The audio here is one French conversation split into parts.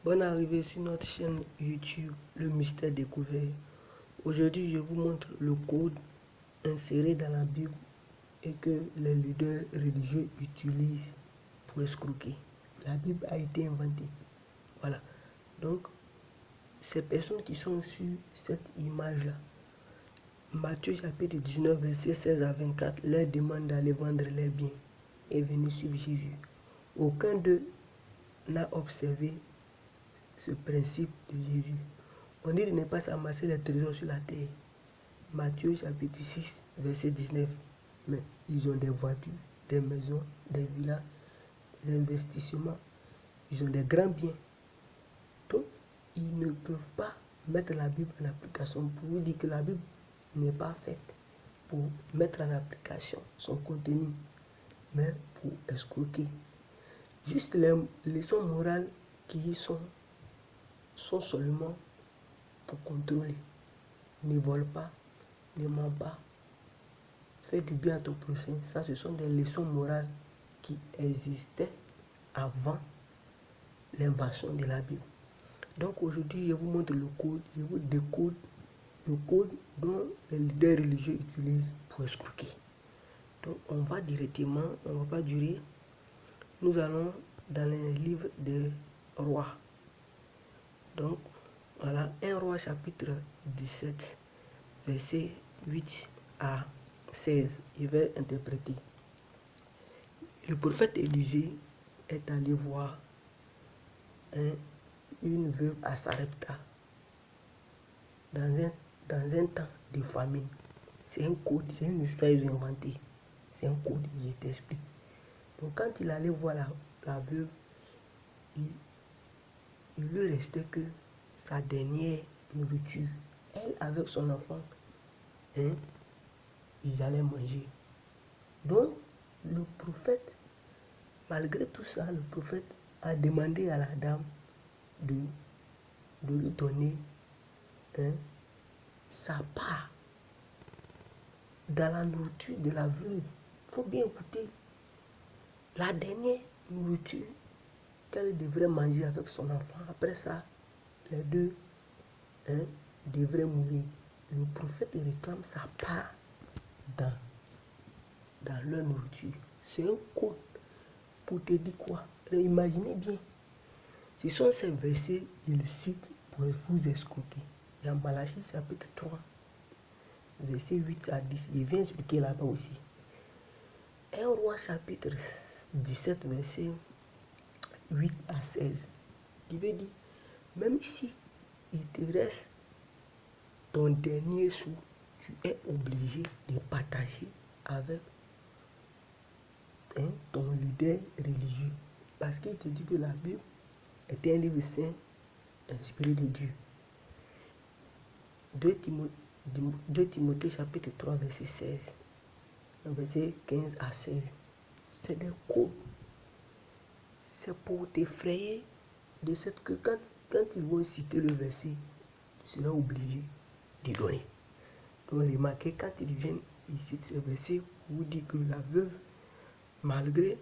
Bonne arrivée sur notre chaîne YouTube Le Mystère Découvert. Aujourd'hui, je vous montre le code inséré dans la Bible et que les leaders religieux utilisent pour escroquer. La Bible a été inventée. Voilà. Donc, ces personnes qui sont sur cette image-là, Matthieu chapitre 19, verset 16 à 24, leur demande d'aller vendre leurs biens et venir suivre Jésus. Aucun d'eux n'a observé ce principe de Jésus. On dit de ne pas s'amasser les trésors sur la terre. Matthieu chapitre 6, verset 19. Mais ils ont des voitures, des maisons, des villas, des investissements. Ils ont des grands biens. Donc, ils ne peuvent pas mettre la Bible en application. Pour vous dire que la Bible n'est pas faite pour mettre en application son contenu, mais pour escroquer. Juste les leçons morales qui y sont seulement pour contrôler. Ne vole pas, ne mens pas, fais du bien à ton prochain. Ça, ce sont des leçons morales qui existaient avant l'invention de la Bible. Donc aujourd'hui, je vous montre le code, je vous décode le code dont les leaders religieux utilisent pour escroquer. Donc on va directement, on ne va pas durer. Nous allons dans les livres des rois. Donc voilà, 1 roi chapitre 17, verset 8 à 16. Je vais interpréter. Le prophète Élisée est allé voir une veuve à Sarepta dans un temps de famine. C'est un code, c'est une histoire inventée. C'est un code, je t'explique. Donc quand il allait voir la veuve, il lui restait que sa dernière nourriture. Elle avec son enfant, ils allaient manger. Donc le prophète, malgré tout ça, le prophète a demandé à la dame de lui donner sa part dans la nourriture de la veuve. Il faut bien écouter. La dernière nourriture qu'elle devrait manger avec son enfant. Après ça, les deux devraient mourir. Le prophète réclame sa part dans leur nourriture. C'est un code pour te dire quoi? Imaginez bien. Ce sont ces versets qu'il cite pour vous escroquer. Dans Malachie chapitre 3, verset 8 à 10. Il vient expliquer là-bas aussi. 1 roi chapitre 17, verset 8 à 16. Il veut dire, même si il te reste ton dernier sou, tu es obligé de partager avec ton leader religieux. Parce qu'il te dit que la Bible est un livre saint inspiré de Dieu. 2 Timothée chapitre 3, verset 16. Verset 15 à 16. C'est des codes. C'est pour t'effrayer de cette que quand ils vont citer le verset, tu seras obligé de donner. Donc remarquez, quand ils viennent, ils citent ce verset pour vous dire que la veuve, malgré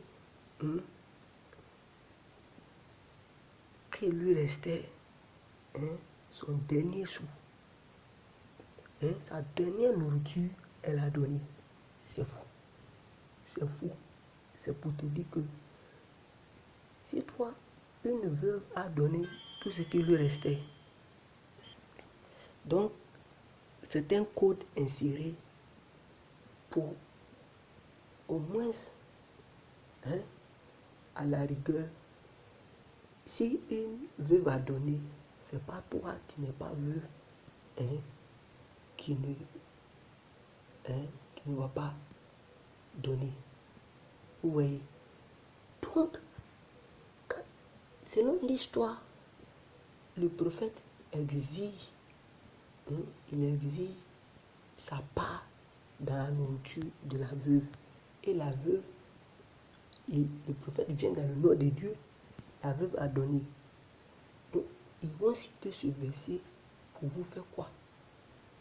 qu'il lui restait son dernier sou, sa dernière nourriture, elle a donné. C'est fou. C'est fou. C'est pour te dire que si toi, une veuve a donné tout ce qui lui restait, donc c'est un code inséré pour au moins, à la rigueur, si une veuve a donné, c'est pas toi qui n'es pas veuve, qui ne va pas donner. Vous voyez? Donc, selon l'histoire, le prophète exige, il exige sa part dans la nourriture de la veuve. Et la veuve, le prophète vient dans le nom de Dieu, la veuve a donné. Donc, ils vont citer ce verset pour vous faire quoi?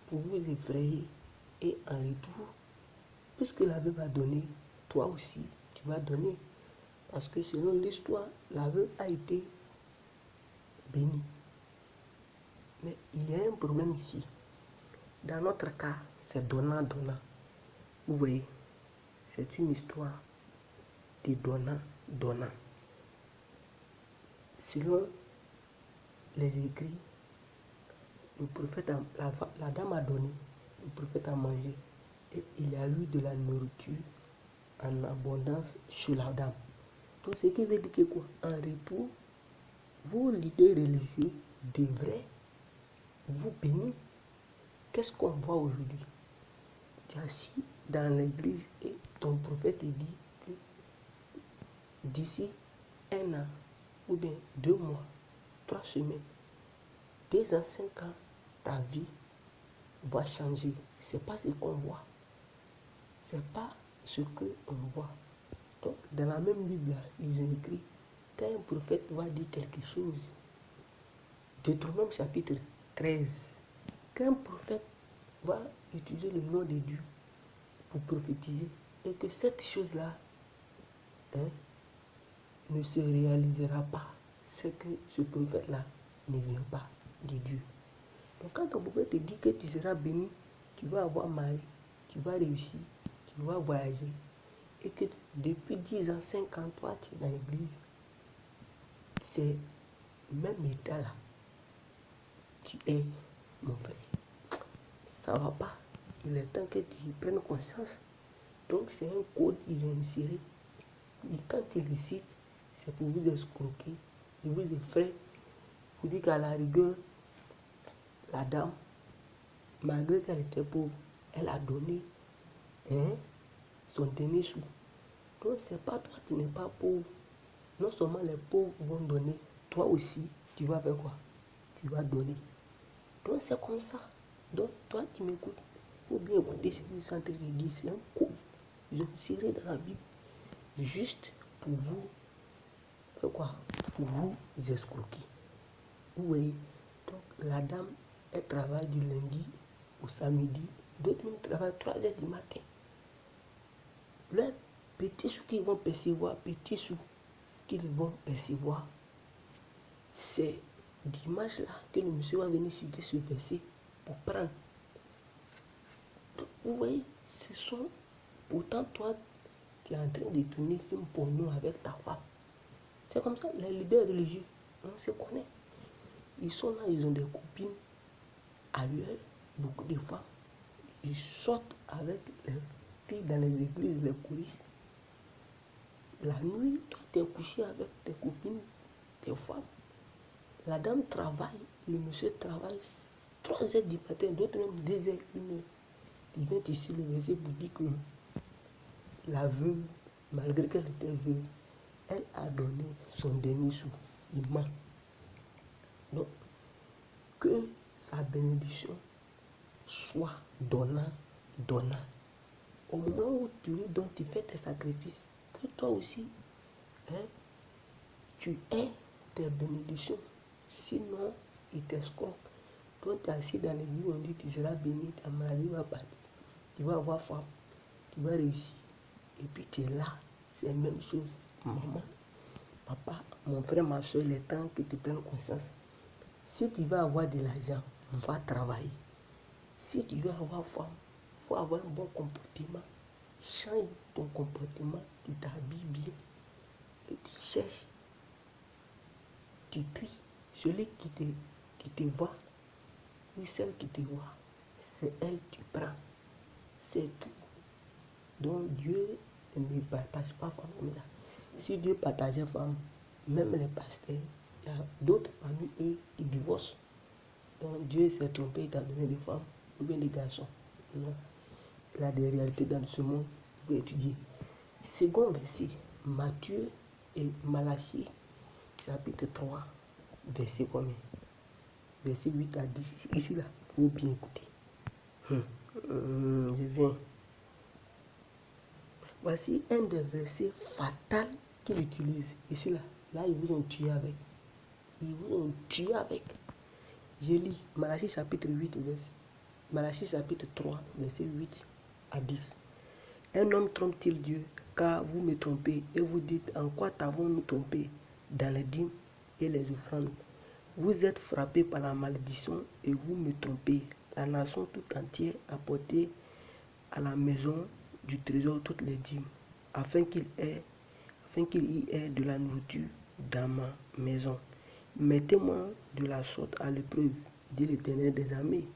Pour vous effrayer. Et en retour, puisque la veuve a donné, toi aussi, tu vas donner. Parce que selon l'histoire, la veuve a été béni. Mais il y a un problème ici. Dans notre cas, c'est donnant-donnant. Vous voyez, c'est une histoire de donnant-donnant. Selon les écrits, le prophète, la dame a donné, le prophète a mangé, et il y a eu de la nourriture en abondance chez la dame. Donc, ce qui veut dire que quoi? En retour, vos leaders religieux devraient vous bénir. Qu'est-ce qu'on voit aujourd'hui? Tu es assis dans l'église et ton prophète te dit que d'ici un an, ou bien 2 mois, 3 semaines, 2 ans, 5 ans, ta vie va changer. C'est pas ce qu'on voit. C'est pas ce qu'on voit. Donc, dans la même Bible, ils ont écrit, quand un prophète va dire quelque chose, Deutéronome chapitre 13, quand un prophète va utiliser le nom de Dieu pour prophétiser, et que cette chose-là ne se réalisera pas, c'est que ce prophète-là ne vient pas de Dieu. Donc quand ton prophète te dit que tu seras béni, tu vas avoir mari, tu vas réussir, tu vas voyager, et que depuis 10 ans, 5 ans, toi tu es dans l'église, c'est même état là, tu es mon frère. Ça va pas. Il est temps que tu prennes conscience. Donc c'est un code, il est inséré. Et quand il le cite, c'est pour vous escroquer. Et vous effraie. Vous dites qu'à la rigueur, la dame, malgré qu'elle était pauvre, elle a donné son dernier sou. Donc c'est pas toi, tu n'es pas pauvre. Non seulement les pauvres vont donner, toi aussi, tu vas faire quoi? Tu vas donner. Donc c'est comme ça. Donc toi, tu m'écoutes. Il faut bien écouter ce que je suis en train de dire. C'est un coup. Ils ont tiré dans la Bible juste pour vous faire quoi? Pour vous escroquer. Vous voyez? Donc la dame, elle travaille du lundi au samedi. D'autres même travaillent 3 heures du matin. Les petits sous qu'ils vont percevoir, c'est dimanche là que le monsieur va venir citer ce verset pour prendre. Donc, vous voyez, ce sont pourtant toi, tu es en train de tourner film porno avec ta femme. C'est comme ça, les leaders religieux, on se connaît. Ils sont là, ils ont des copines ailleurs, beaucoup de femmes. Ils sortent avec les filles dans les églises, les choristes. La nuit, toi, tu es couché avec tes copines, tes femmes. La dame travaille, le monsieur travaille 3 heures du matin, d'autres même 2 heures, 1 heure. Il vient ici le verset pour dire que la veuve, malgré qu'elle était veuve, elle a donné son dernier sou. Il ment. Donc, que sa bénédiction soit donnant. Au moment où tu lui donnes, tu fais tes sacrifices. Que toi aussi, tu aies tes bénédictions. Sinon, il t'escroque. Quand tu es assis dans l'église, on dit tu seras béni, ta maladie va partir. Tu vas avoir femme, tu vas réussir. Et puis tu es là, c'est la même chose. Maman, papa, mon frère, ma soeur, il est temps que tu prennes conscience. Si tu veux avoir de l'argent, va travailler. Si tu veux avoir femme, il faut avoir un bon comportement. Change ton comportement, tu t'habilles bien. Et tu cherches, tu tries. Celui qui te voit, ou celle qui te voit, c'est elle que tu prends. C'est tout. Donc Dieu ne partage pas femme comme ça. Si Dieu partageait femme, même les pasteurs, il y a d'autres parmi eux qui divorcent. Donc Dieu s'est trompé, il t'a donné des femmes ou bien des garçons. Non. Il y a des réalités dans ce monde, il faut étudier. Second verset, Matthieu et Malachie, chapitre 3, verset combien? Verset 8 à 10. Ici là, il faut bien écouter. Je viens. Voici un des versets fatals qu'il utilise. Ici là, ils vous ont tué avec. Ils vous ont tué avec. Je lis Malachie chapitre 8, Malachie chapitre 3, verset 8 à 10. Un homme trompe-t-il Dieu, car vous me trompez, et vous dites, en quoi t'avons-nous trompé? Dans les dîmes et les offrandes. Vous êtes frappé par la malédiction et vous me trompez. La nation tout entière a porté à la maison du trésor toutes les dîmes, afin qu'il y ait de la nourriture dans ma maison. Mettez-moi de la sorte à l'épreuve, dit l'Éternel des armées,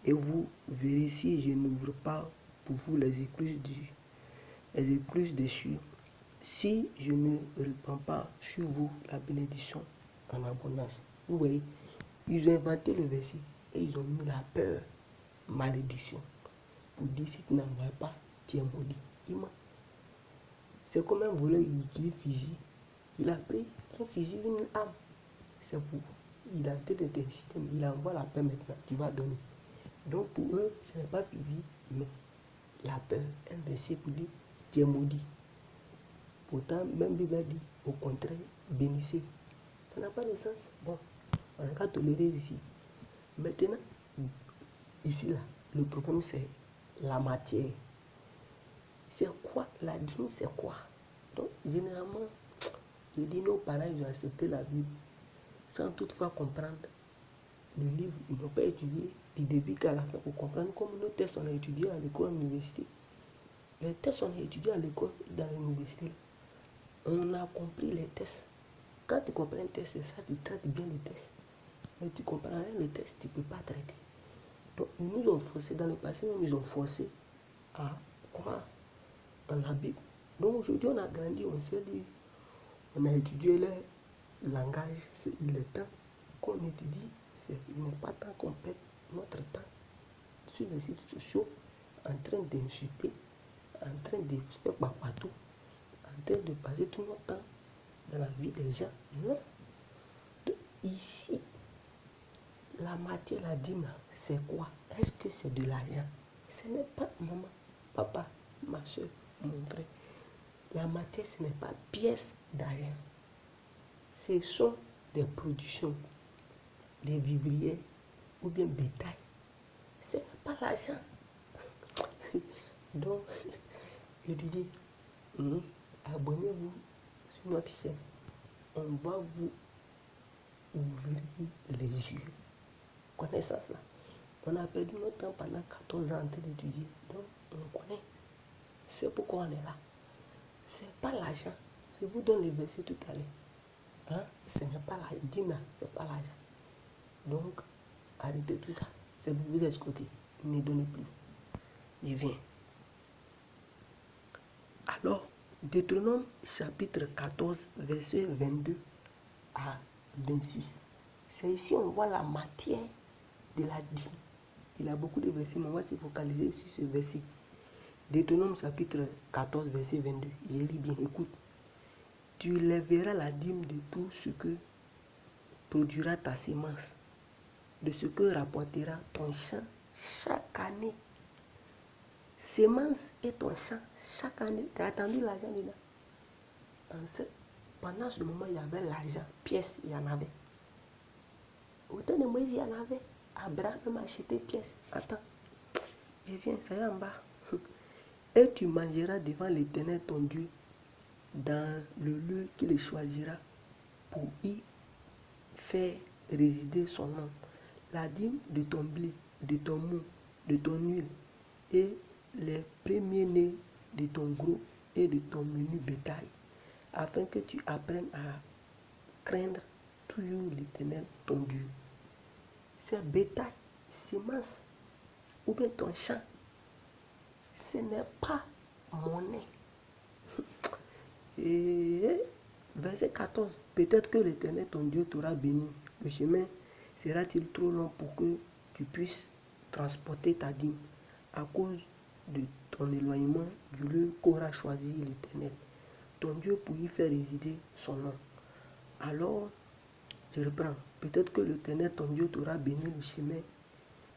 et vous verrez si je n'ouvre pas pour vous les écluses des cieux, si je ne répands pas sur vous la bénédiction en abondance. Vous voyez, ils ont inventé le verset et ils ont mis la peur, malédiction, pour dire si tu n'envoies pas, tu es maudit. C'est comme un voleur qui fusil. Il a pris un fusil, une arme. C'est pour. Il a été de t'inciter, il envoie la peur maintenant, tu vas donner. Donc pour eux, ce n'est pas fusil, mais la peur, un verset pour dire tu es maudit. Pourtant, même Bible a dit au contraire, bénissez. Ça n'a pas de sens. Bon, on n'a qu'à tolérer ici. Maintenant, ici là, le problème c'est la matière. C'est quoi la dîme, c'est quoi? Donc, généralement, je dis nos parents, ils ont accepté la Bible sans toutefois comprendre le livre. Ils n'ont pas étudié du début qu'à la fin pour comprendre comme nos tests on a étudié à l'école, à l'université. Les tests on a étudié à l'école, dans l'université. On a compris les tests. Quand tu comprends un test, c'est ça, tu traites bien le test. Mais tu comprends rien le test, tu ne peux pas traiter. Donc, ils nous ont forcé, dans le passé, même ils ont forcé à croire en la Bible. Donc aujourd'hui, on a grandi, on s'est dit, on a étudié le langage, il est temps qu'on étudie, il n'est pas temps qu'on perde notre temps sur les sites sociaux en train d'insulter, en train de faire papatou, en train de passer tout notre temps dans la vie des gens. Non. Donc, ici, la matière, la dîme, c'est quoi? Est-ce que c'est de l'argent? Ce n'est pas maman, papa, ma soeur, mon frère. La matière, ce n'est pas pièce d'argent. Ce sont des productions, des vivriers ou bien bétail. Ce n'est pas l'argent. Donc, je dis, abonnez-vous sur notre chaîne. On va vous ouvrir les yeux. Connaissance là. On a perdu notre temps pendant 14 ans en train d'étudier. Donc, on connaît. C'est pourquoi on est là. C'est pas l'argent. Je vous donne les versets tout à l'heure. Hein? Ce n'est pas l'argent. Dis-moi, c'est pas l'argent. Donc, arrêtez tout ça. C'est pour vous escroquer. Ne donnez plus. Je viens. Alors, Deutéronome chapitre 14, verset 22 à 26. C'est ici on voit la matière de la dîme. Il a beaucoup de versets, mais on va se focaliser sur ce verset. Deutéronome chapitre 14, verset 22. Je lis bien, écoute. Tu lèveras la dîme de tout ce que produira ta semence, de ce que rapportera ton champ chaque année. Semence et ton champ chaque année. Tu as attendu l'argent dedans. Pendant ce moment, il y avait l'argent. Pièces, il y en avait. Au temps de Moïse, il y en avait. Abraham m'a acheté pièces. Attends. Je viens, ça y est en bas. Et tu mangeras devant l'Éternel ton Dieu dans le lieu qu'il choisira pour y faire résider son nom. La dîme de ton blé, de ton mou, de ton huile et les premiers-nés de ton gros et de ton menu bétail, afin que tu apprennes à craindre toujours l'Éternel ton Dieu. C'est bétail, semence ou bien ton champ. Ce n'est pas monnaie. Et verset 14. Peut-être que l'Éternel ton Dieu t'aura béni. Le chemin sera-t-il trop long pour que tu puisses transporter ta dîme à cause de ton éloignement du lieu qu'aura choisi l'Éternel ton Dieu pour y faire résider son nom? Alors, je reprends. Peut-être que l'Éternel ton Dieu t'aura béni. Le chemin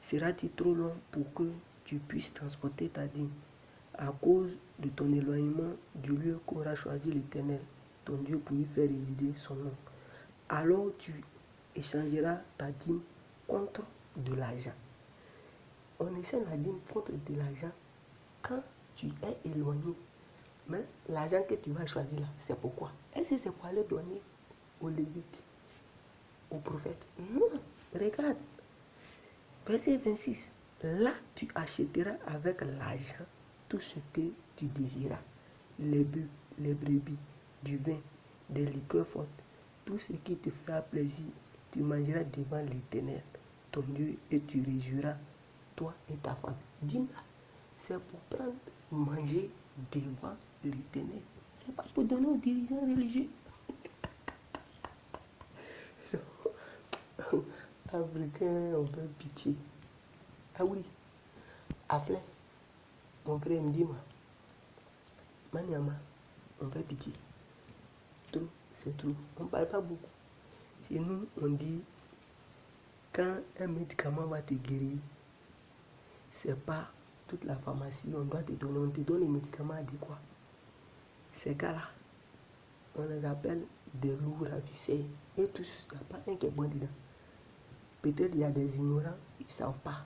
sera-t-il trop long pour que tu puisses transporter ta dîme à cause de ton éloignement du lieu qu'aura choisi l'Éternel ton Dieu pour y faire résider son nom? Alors tu échangeras ta dîme contre de l'argent. On échange la dîme contre de l'argent quand tu es éloigné. Mais l'argent que tu vas choisir là, c'est pourquoi? Est-ce que c'est pour aller donner aux Lévites? au prophète. Non, regarde. Verset 26. Là, tu achèteras avec l'argent tout ce que tu désiras. Les bœufs, les brebis, du vin, des liqueurs fortes, tout ce qui te fera plaisir. Tu mangeras devant l'Éternel, ton Dieu, et tu réjouiras, toi et ta femme. Dis-moi, c'est pour prendre, manger devant l'Éternel. C'est pas pour donner aux dirigeants religieux. Africain, on fait pitié. Ah oui, Aflin, mon frère me dit, Maniama, on fait pitié. Trop, c'est trop. On ne parle pas beaucoup. Chez nous, on dit, quand un médicament va te guérir, c'est pas toute la pharmacie, on doit te donner, on te donne les médicaments adéquats. Ces gars-là, on les appelle des loups ravisseurs. Et tous, il n'y a pas un qui est bon dedans. Peut-être il y a des ignorants, ils ne savent pas.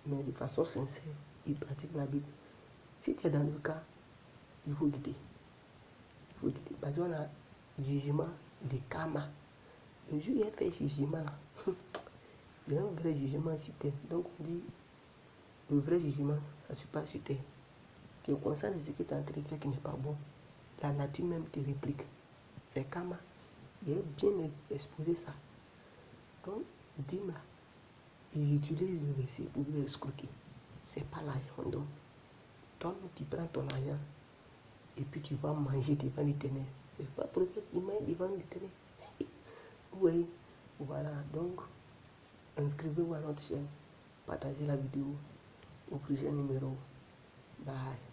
Mais de façon sincère, ils pratiquent la Bible. Si tu es dans le cas, il faut guider. Il faut guider. Parce qu'on a jugement de karma. Le jour où il a fait jugement là, il y a un vrai jugement sur terre. Donc on dit, le vrai jugement, ça ne se passe sur terre. Tu es conscient de ce que tu es en train de faire qui n'est pas bon. La nature même te réplique. C'est karma. Il a bien exposé ça. Donc, dis-moi, ils utilisent le verset pour vous escroquer. C'est pas l'argent. Donc, toi, tu prends ton argent et puis tu vas manger devant l'Éternel. C'est pas prophète, il mange devant l'Éternel. Oui, voilà. Donc, inscrivez-vous à notre chaîne. Partagez la vidéo au prochain numéro. Bye.